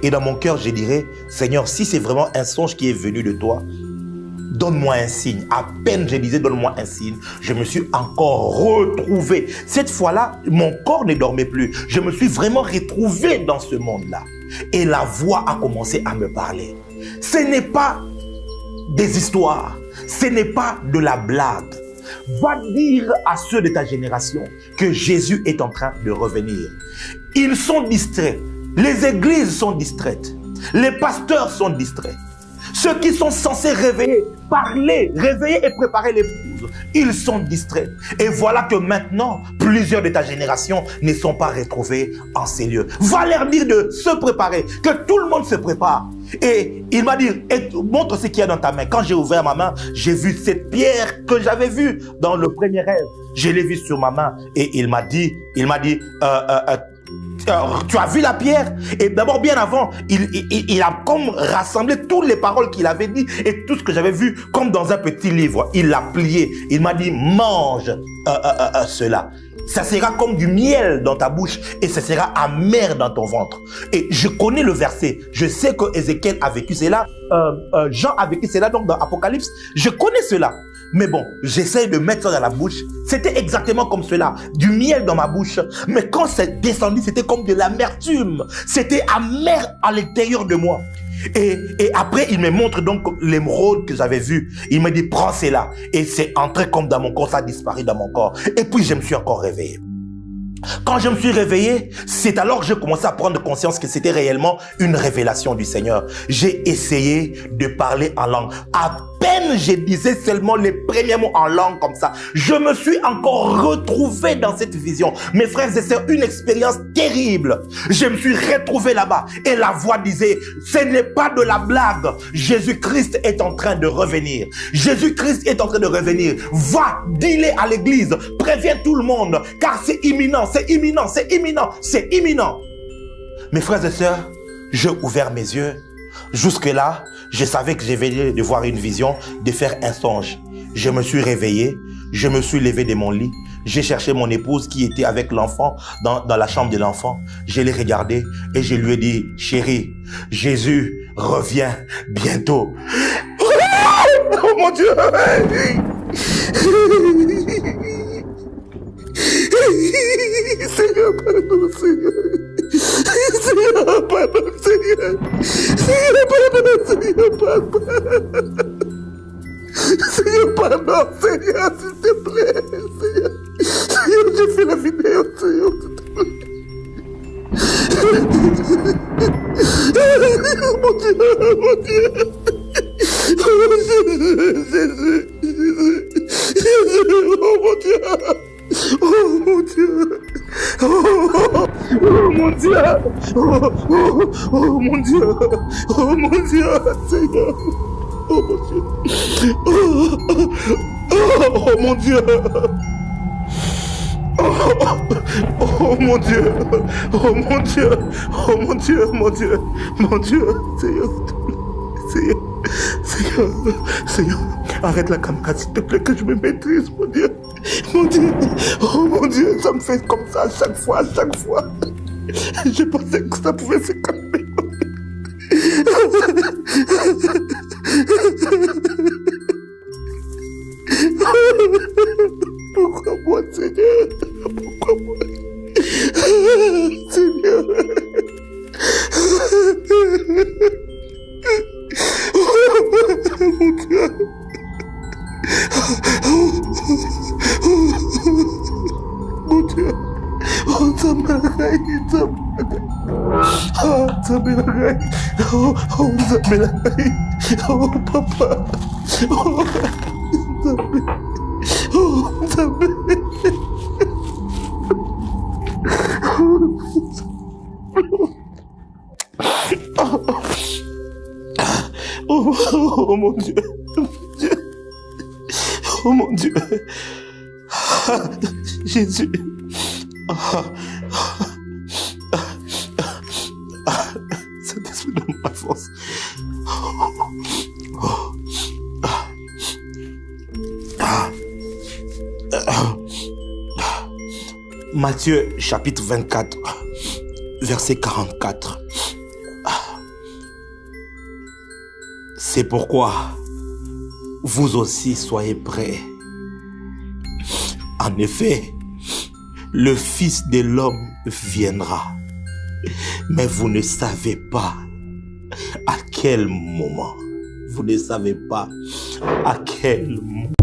Et dans mon cœur, je dirais, Seigneur, si c'est vraiment un songe qui est venu de toi, donne-moi un signe. À peine je disais, donne-moi un signe, je me suis encore retrouvé. Cette fois-là, mon corps ne dormait plus. Je me suis vraiment retrouvé dans ce monde-là. Et la voix a commencé à me parler. Ce n'est pas des histoires, ce n'est pas de la blague. Va dire à ceux de ta génération que Jésus est en train de revenir. Ils sont distraits. Les églises sont distraites. Les pasteurs sont distraits. Ceux qui sont censés réveiller, parler, réveiller et préparer l'épouse, ils sont distraits. Et voilà que maintenant, plusieurs de ta génération ne sont pas retrouvés en ces lieux. Va leur dire de se préparer, que tout le monde se prépare. Et il m'a dit, montre ce qu'il y a dans ta main. Quand j'ai ouvert ma main, j'ai vu cette pierre que j'avais vue dans le premier rêve. Je l'ai vue sur ma main et il m'a dit, tu as vu la pierre? Et d'abord, bien avant, il a comme rassemblé toutes les paroles qu'il avait dit et tout ce que j'avais vu comme dans un petit livre. Il l'a plié. Il m'a dit, mange cela. Ça sera comme du miel dans ta bouche et ça sera amer dans ton ventre. Et je connais le verset. Je sais que Ézéchiel a vécu cela. Jean a vécu cela donc dans Apocalypse. Je connais cela. Mais bon, j'essaie de mettre ça dans la bouche. C'était exactement comme cela. Du miel dans ma bouche. Mais quand c'est descendu, c'était comme de l'amertume. C'était amer à l'intérieur de moi. Et après, il me montre donc l'émeraude que j'avais vue. Il me dit, prends cela. Et c'est entré comme dans mon corps, ça a disparu dans mon corps. Et puis, je me suis encore réveillé. Quand je me suis réveillé, c'est alors que j'ai commencé à prendre conscience que c'était réellement une révélation du Seigneur. J'ai essayé de parler en langue. À peine je disais seulement les premiers mots en langue comme ça, je me suis encore retrouvé dans cette vision. Mes frères et sœurs, une expérience terrible. Je me suis retrouvé là-bas et la voix disait, ce n'est pas de la blague. Jésus-Christ est en train de revenir. Jésus-Christ est en train de revenir. Va, dis-le à l'église, préviens tout le monde, car c'est imminent, c'est imminent, c'est imminent, c'est imminent. Mes frères et sœurs, j'ai ouvert mes yeux. Jusque-là, je savais que je venais de voir une vision, de faire un songe. Je me suis réveillé, je me suis levé de mon lit. J'ai cherché mon épouse qui était avec l'enfant dans la chambre de l'enfant. Je l'ai regardé et je lui ai dit, chérie, Jésus revient bientôt. Oh mon Dieu! Seigneur, pardon, Seigneur. Seigneur, pardon, Seigneur. Seigneur, pardon, Seigneur, pardon. Seigneur, pardon, Seigneur, s'il te plaît, Seigneur. Seigneur, j'ai fait la vidéo, Seigneur, s'il te plaît. Mon Dieu, mon Dieu. Jésus, oh mon Dieu. Oh mon Dieu! Oh mon Dieu! Oh mon Dieu! Oh mon Dieu! Seigneur! Oh mon Dieu! Oh mon Dieu! Oh mon Dieu! Oh mon Dieu! Oh mon Dieu! Mon Dieu! Mon Dieu! Seigneur! Seigneur! Seigneur! Seigneur! Arrête la caméra s'il te plaît que je me maîtrise, mon Dieu! Mon Dieu, oh mon Dieu, ça me fait comme ça à chaque fois, Je pensais que ça pouvait se calmer. Pourquoi moi, Seigneur? Pourquoi moi? Seigneur. Oh mon Dieu. Mon Dieu, oh Zamberai, oh Zamberai, oh Zamberai, oh Papa, oh Zambe, oh Zambe, oh mon Dieu, oh mon Dieu. Ah, Jésus. Saint-Esprit, donne ma force. Matthieu chapitre 24, verset 44. C'est pourquoi vous aussi soyez prêts. En effet, le Fils de l'homme viendra, mais vous ne savez pas à quel moment. Vous ne savez pas à quel moment.